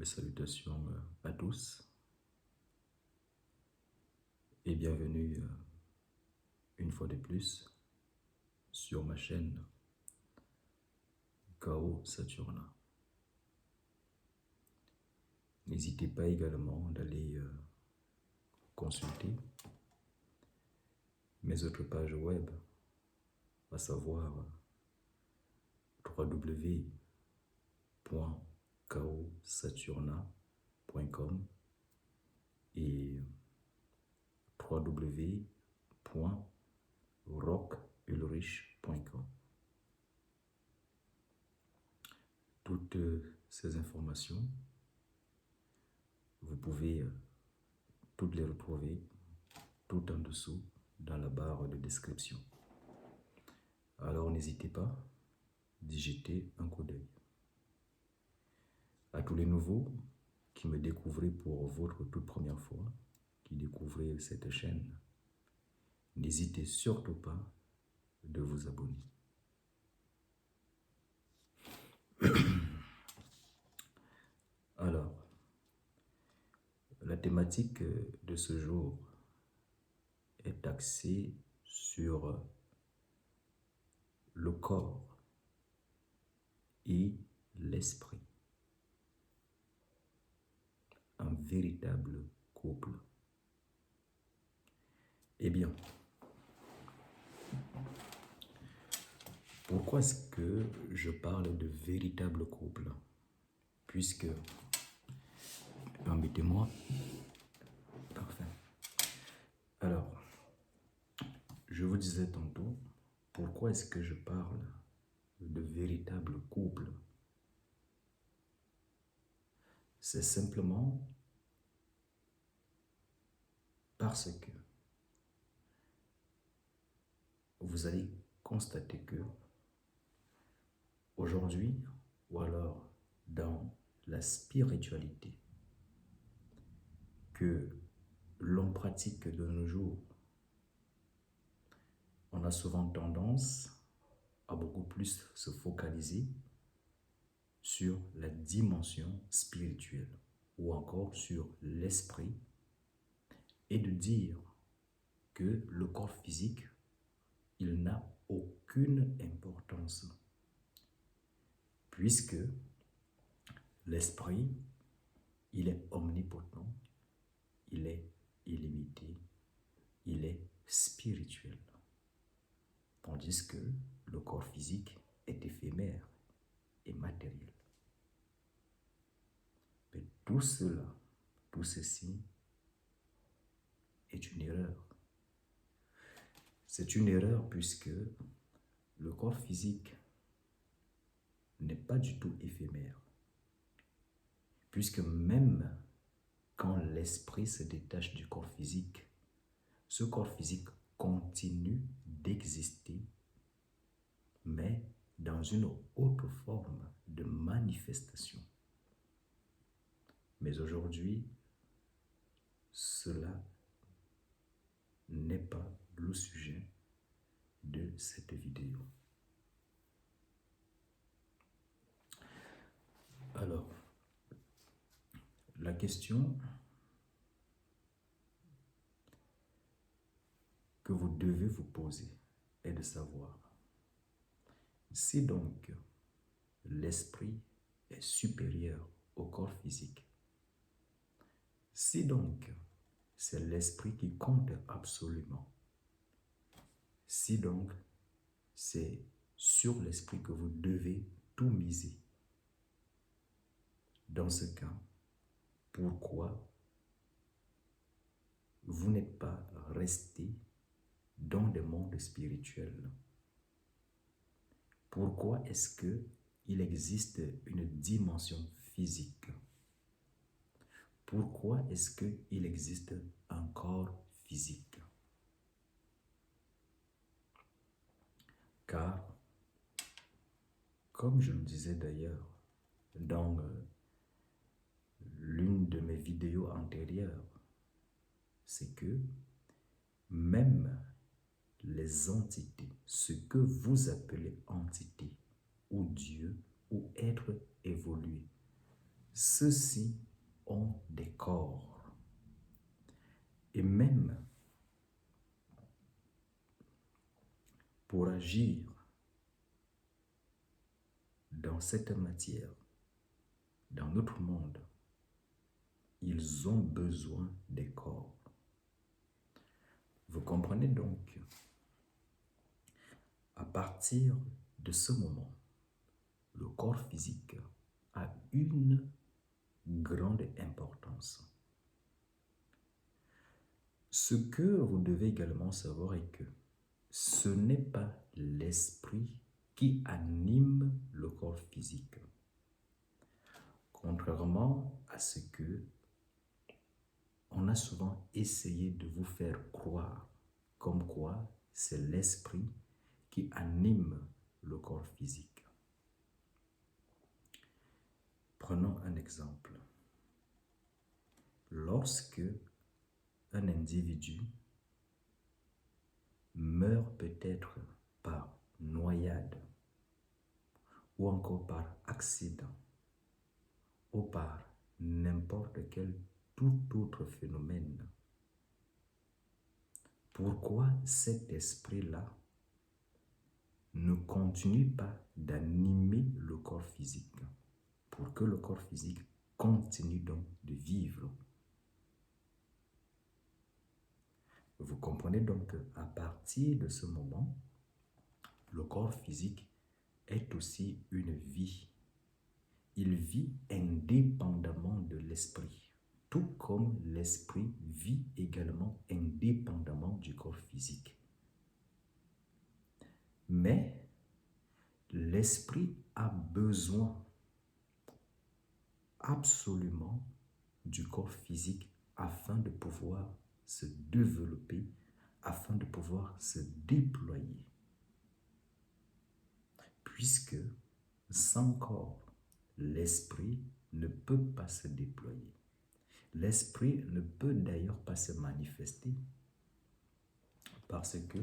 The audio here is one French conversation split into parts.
salutations à tous et bienvenue une fois de plus sur ma chaîne Chaos Saturna. N'hésitez pas également d'aller consulter mes autres pages web, à savoir www.chaossaturna.com et www.rockulrich.com. Toutes ces informations, vous pouvez toutes les retrouver tout en dessous dans la barre de description. Alors n'hésitez pas d'y jeter un coup d'œil. À tous les nouveaux qui me découvrez pour votre toute première fois, qui découvrez cette chaîne, n'hésitez surtout pas de vous abonner. Alors, la thématique de ce jour est axée sur le corps et l'esprit. Un véritable couple. Eh bien, pourquoi est-ce que je parle de véritable couple? Puisque, permettez-moi, parfait. Alors, je vous disais tantôt, pourquoi est-ce que je parle de véritable couple? C'est simplement parce que vous allez constater que aujourd'hui, ou alors dans la spiritualité que l'on pratique de nos jours, on a souvent tendance à beaucoup plus se focaliser sur la dimension spirituelle ou encore sur l'esprit et de dire que le corps physique, il n'a aucune importance puisque l'esprit, il est omnipotent, il est illimité, il est spirituel. Tandis que le corps physique est éphémère et matériel. Mais tout cela, tout ceci est une erreur. C'est une erreur puisque le corps physique n'est pas du tout éphémère. Puisque même quand l'esprit se détache du corps physique, ce corps physique continue d'exister, mais dans une autre forme de manifestation. Mais aujourd'hui, cela n'est pas le sujet de cette vidéo. Alors, la question que vous devez vous poser est de savoir si donc l'esprit est supérieur au corps physique, si donc c'est l'esprit qui compte absolument, si donc c'est sur l'esprit que vous devez tout miser, dans ce cas, pourquoi vous n'êtes pas resté dans des mondes spirituels? Pourquoi est-ce qu'il existe une dimension physique? Pourquoi est-ce qu'il existe un corps physique? Car, comme je le disais d'ailleurs dans l'une de mes vidéos antérieures, c'est que même les entités, ce que vous appelez entité ou Dieu ou être évolué, ceux-ci ont des corps. Et même pour agir dans cette matière, dans notre monde, ils ont besoin des corps. Vous comprenez donc, à partir de ce moment, le corps physique a une grande importance. Ce que vous devez également savoir est que ce n'est pas l'esprit qui anime le corps physique. Contrairement à ce que on a souvent essayé de vous faire croire, comme quoi c'est l'esprit qui anime le corps physique. Prenons un exemple. Lorsque un individu meurt peut-être par noyade ou encore par accident ou par n'importe quel tout autre phénomène, pourquoi cet esprit-là ne continue pas d'animer le corps physique pour que le corps physique continue donc de vivre? Vous comprenez donc qu'à partir de ce moment, le corps physique est aussi une vie. Il vit indépendamment de l'esprit, tout comme l'esprit vit également indépendamment du corps physique. Mais l'esprit a besoin absolument du corps physique afin de pouvoir se développer, afin de pouvoir se déployer. Puisque sans corps, l'esprit ne peut pas se déployer. L'esprit ne peut d'ailleurs pas se manifester parce que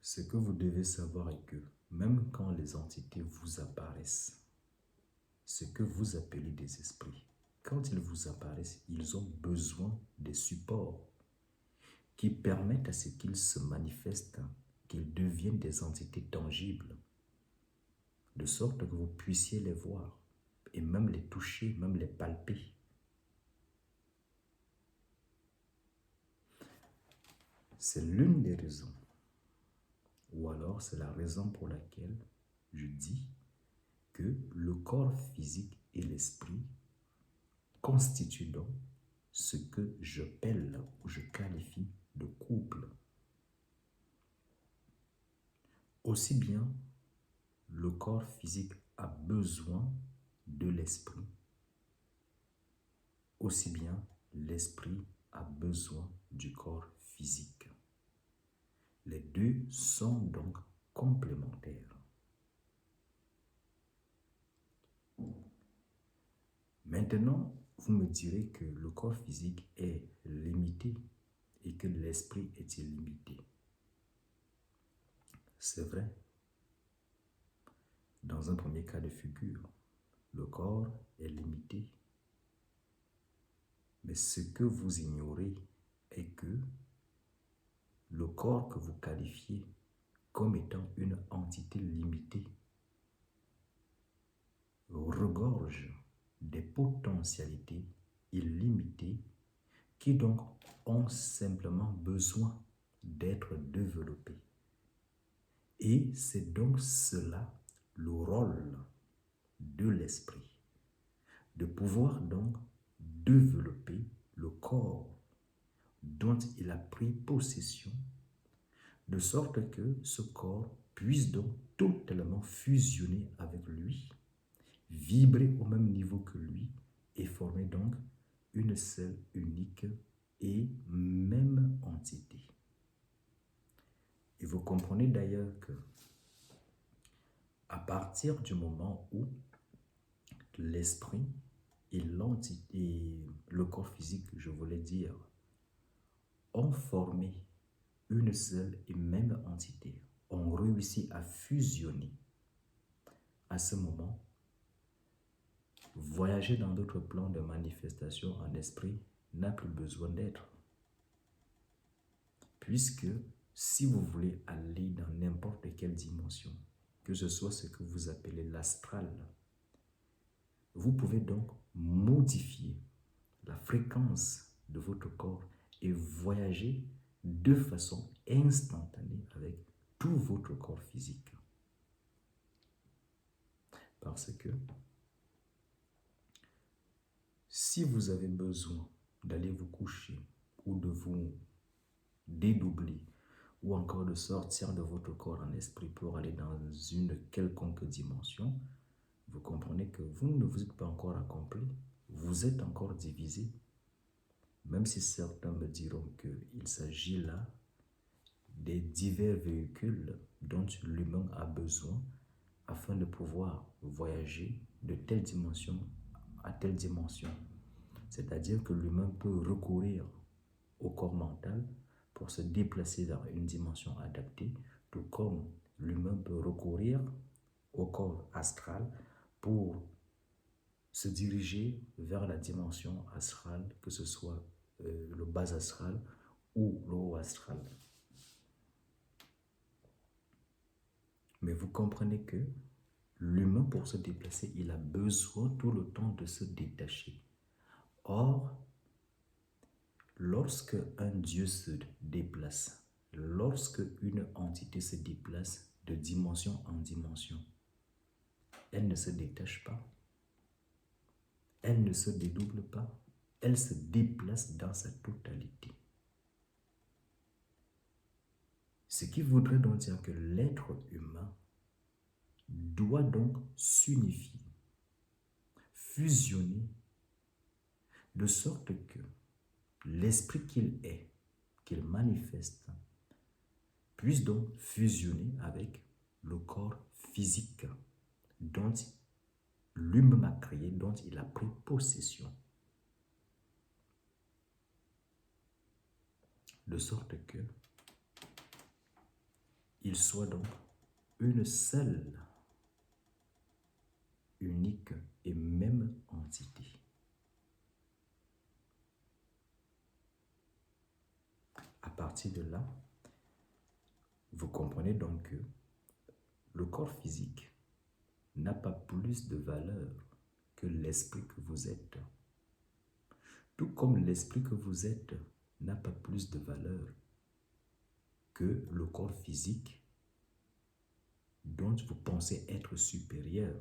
ce que vous devez savoir est que même quand les entités vous apparaissent, ce que vous appelez des esprits, quand ils vous apparaissent, ils ont besoin des supports qui permettent à ce qu'ils se manifestent, qu'ils deviennent des entités tangibles, de sorte que vous puissiez les voir et même les toucher, même les palper. C'est l'une des raisons, ou alors c'est la raison pour laquelle je dis que le corps physique et l'esprit constituent donc ce que j'appelle ou je qualifie de couple. Aussi bien le corps physique a besoin de l'esprit, aussi bien l'esprit a besoin du corps physique. Les deux sont donc complémentaires. Maintenant, vous me direz que le corps physique est limité et que l'esprit est illimité. C'est vrai. Dans un premier cas de figure, le corps est limité. Mais ce que vous ignorez est que le corps que vous qualifiez comme étant une entité limitée regorge des potentialités illimitées qui donc ont simplement besoin d'être développées. Et c'est donc cela le rôle de l'esprit, de pouvoir donc développer le corps dont il a pris possession, de sorte que ce corps puisse donc totalement fusionner avec lui, vibrer au même niveau que lui et former donc une seule, unique et même entité. Et vous comprenez d'ailleurs que à partir du moment où l'esprit et l'entité, le corps physique, je voulais dire, ont formé une seule et même entité, ont réussi à fusionner, à ce moment, Voyager dans d'autres plans de manifestation en esprit n'a plus besoin d'être. Puisque si vous voulez aller dans n'importe quelle dimension, que ce soit ce que vous appelez l'astral, vous pouvez donc modifier la fréquence de votre corps et voyager de façon instantanée avec tout votre corps physique. Parce que si vous avez besoin d'aller vous coucher ou de vous dédoubler ou encore de sortir de votre corps en esprit pour aller dans une quelconque dimension, vous comprenez que vous ne vous êtes pas encore accompli, vous êtes encore divisé. Même si certains me diront qu'il s'agit là des divers véhicules dont l'humain a besoin afin de pouvoir voyager de telle dimension à telle dimension. C'est-à-dire que l'humain peut recourir au corps mental pour se déplacer vers une dimension adaptée, tout comme l'humain peut recourir au corps astral pour se diriger vers la dimension astrale, que ce soit le bas astral ou le haut astral. Mais vous comprenez que l'humain, pour se déplacer, il a besoin tout le temps de se détacher. Or, lorsque un Dieu se déplace, lorsque une entité se déplace de dimension en dimension, elle ne se détache pas, elle ne se dédouble pas, elle se déplace dans sa totalité. Ce qui voudrait donc dire que l'être humain doit donc s'unifier, fusionner, de sorte que l'esprit qu'il est, qu'il manifeste, puisse donc fusionner avec le corps physique dont l'humain a créé, dont il a pris possession. De sorte que il soit donc une seule, unique et même entité. À partir de là, vous comprenez donc que le corps physique n'a pas plus de valeur que l'esprit que vous êtes. Tout comme l'esprit que vous êtes n'a pas plus de valeur que le corps physique dont vous pensez être supérieur,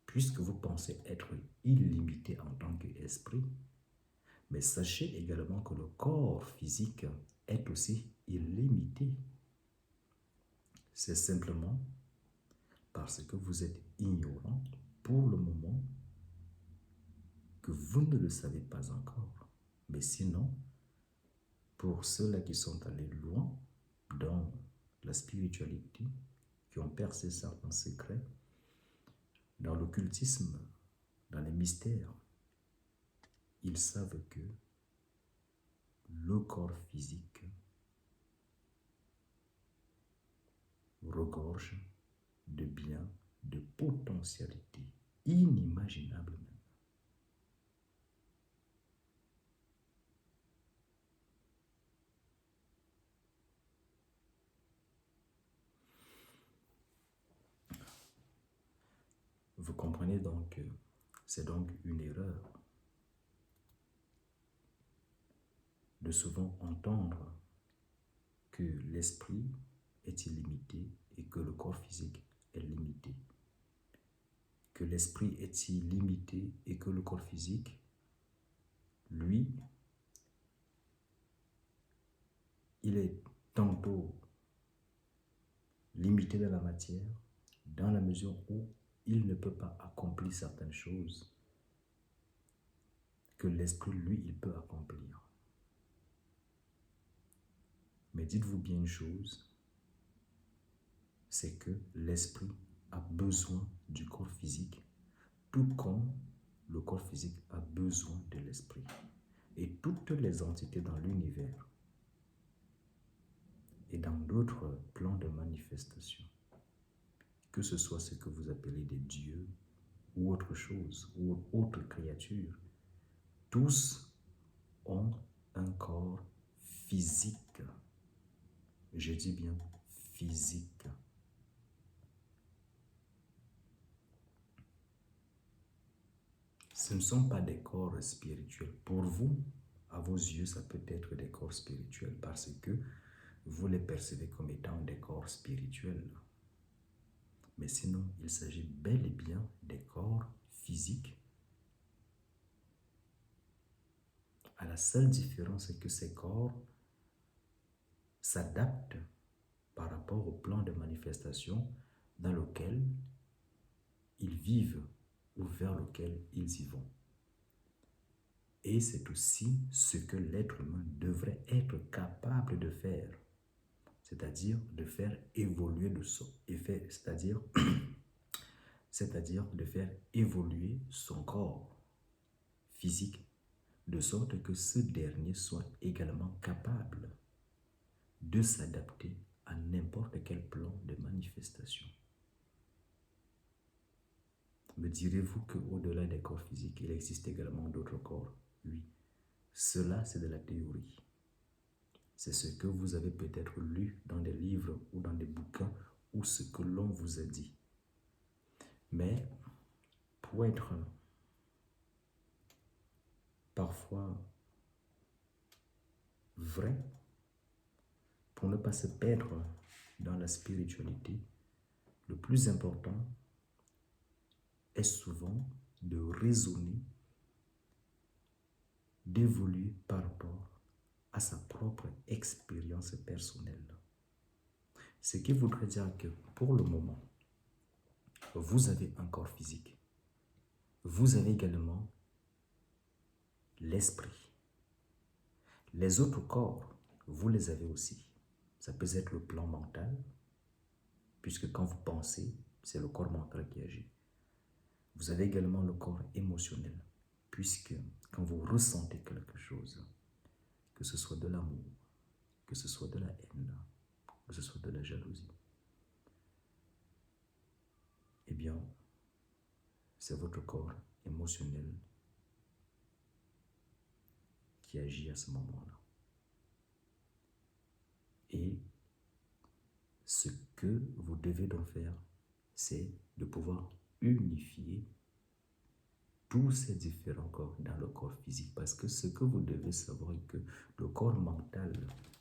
puisque vous pensez être illimité en tant qu'esprit. Mais sachez également que le corps physique est aussi illimité. C'est simplement parce que vous êtes ignorant pour le moment que vous ne le savez pas encore. Mais sinon, pour ceux-là qui sont allés loin dans la spiritualité, qui ont percé certains secrets, dans l'occultisme, dans les mystères, ils savent que le corps physique regorge de biens, de potentialités inimaginables même. Vous comprenez donc que c'est donc une erreur de souvent entendre que l'esprit est illimité et que le corps physique est limité. Que l'esprit est illimité et que le corps physique, lui, il est tantôt limité dans la matière, dans la mesure où il ne peut pas accomplir certaines choses que l'esprit, lui, il peut accomplir. Mais dites-vous bien une chose, c'est que l'esprit a besoin du corps physique, tout comme le corps physique a besoin de l'esprit. Et toutes les entités dans l'univers et dans d'autres plans de manifestation, que ce soit ce que vous appelez des dieux, ou autre chose, ou autre créature, tous ont un corps physique. Je dis bien physique. Ce ne sont pas des corps spirituels. Pour vous, à vos yeux, ça peut être des corps spirituels parce que vous les percevez comme étant des corps spirituels. Mais sinon, il s'agit bel et bien des corps physiques. À la seule différence, c'est que ces corps s'adaptent par rapport au plan de manifestation dans lequel ils vivent ou vers lequel ils y vont. Et c'est aussi ce que l'être humain devrait être capable de faire, c'est-à-dire de faire évoluer de son effet, c'est-à-dire de faire évoluer son corps physique de sorte que ce dernier soit également capable de s'adapter à n'importe quel plan de manifestation. Me direz-vous qu'au-delà des corps physiques, il existe également d'autres corps? Oui. Cela, c'est de la théorie. C'est ce que vous avez peut-être lu dans des livres ou dans des bouquins ou ce que l'on vous a dit. Mais pour être parfois vrai, pour ne pas se perdre dans la spiritualité, le plus important est souvent de raisonner, d'évoluer par rapport à sa propre expérience personnelle. Ce qui voudrait dire que pour le moment, vous avez un corps physique. Vous avez également l'esprit. Les autres corps, vous les avez aussi. Ça peut être le plan mental, puisque quand vous pensez, c'est le corps mental qui agit. Vous avez également le corps émotionnel, puisque quand vous ressentez quelque chose, que ce soit de l'amour, que ce soit de la haine, que ce soit de la jalousie, eh bien, c'est votre corps émotionnel qui agit à ce moment-là. Et ce que vous devez donc faire, c'est de pouvoir unifier tous ces différents corps dans le corps physique. Parce que ce que vous devez savoir est que le corps mental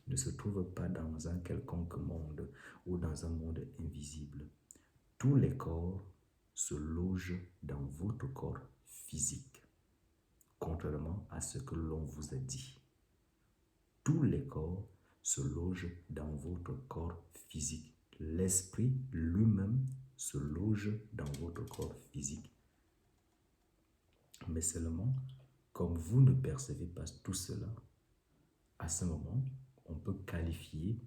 ne se trouve pas dans un quelconque monde ou dans un monde invisible. Tous les corps se logent dans votre corps physique, contrairement à ce que l'on vous a dit. Tous les corps se logent dans votre corps physique. L'esprit lui-même se loge dans votre corps physique. Mais seulement, comme vous ne percevez pas tout cela, à ce moment, on peut qualifier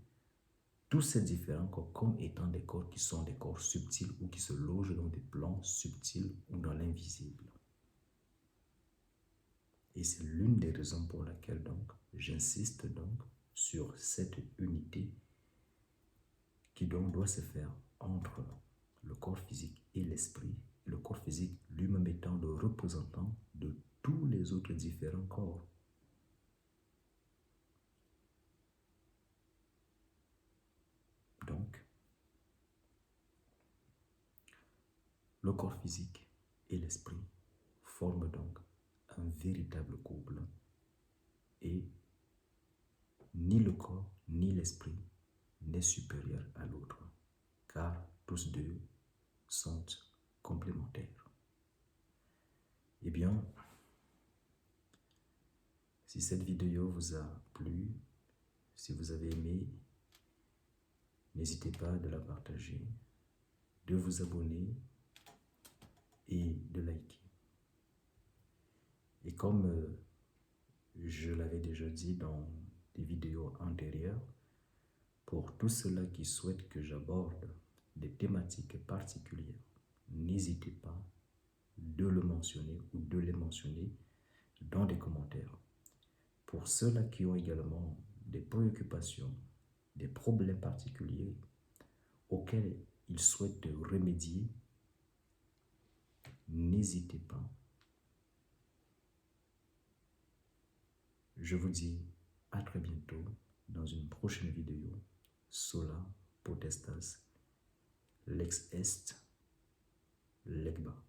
tous ces différents corps comme étant des corps qui sont des corps subtils ou qui se logent dans des plans subtils ou dans l'invisible. Et c'est l'une des raisons pour laquelle donc j'insiste donc sur cette unité qui donc doit se faire entre le corps physique et l'esprit, le corps physique lui-même étant le représentant de tous les autres différents corps. Donc, le corps physique et l'esprit forment donc un véritable couple et ni le corps ni l'esprit n'est supérieur à l'autre, car tous deux sont complémentaires. Eh bien, si cette vidéo vous a plu, si vous avez aimé, n'hésitez pas de la partager, de vous abonner et de liker. Et comme je l'avais déjà dit dans des vidéos antérieures, pour tous ceux-là qui souhaitent que j'aborde des thématiques particulières, n'hésitez pas de le mentionner ou de les mentionner dans les commentaires. Pour ceux-là qui ont également des préoccupations, des problèmes particuliers auxquels ils souhaitent remédier, n'hésitez pas. Je vous dis à très bientôt dans une prochaine vidéo. Sola potestas, lex est, legba.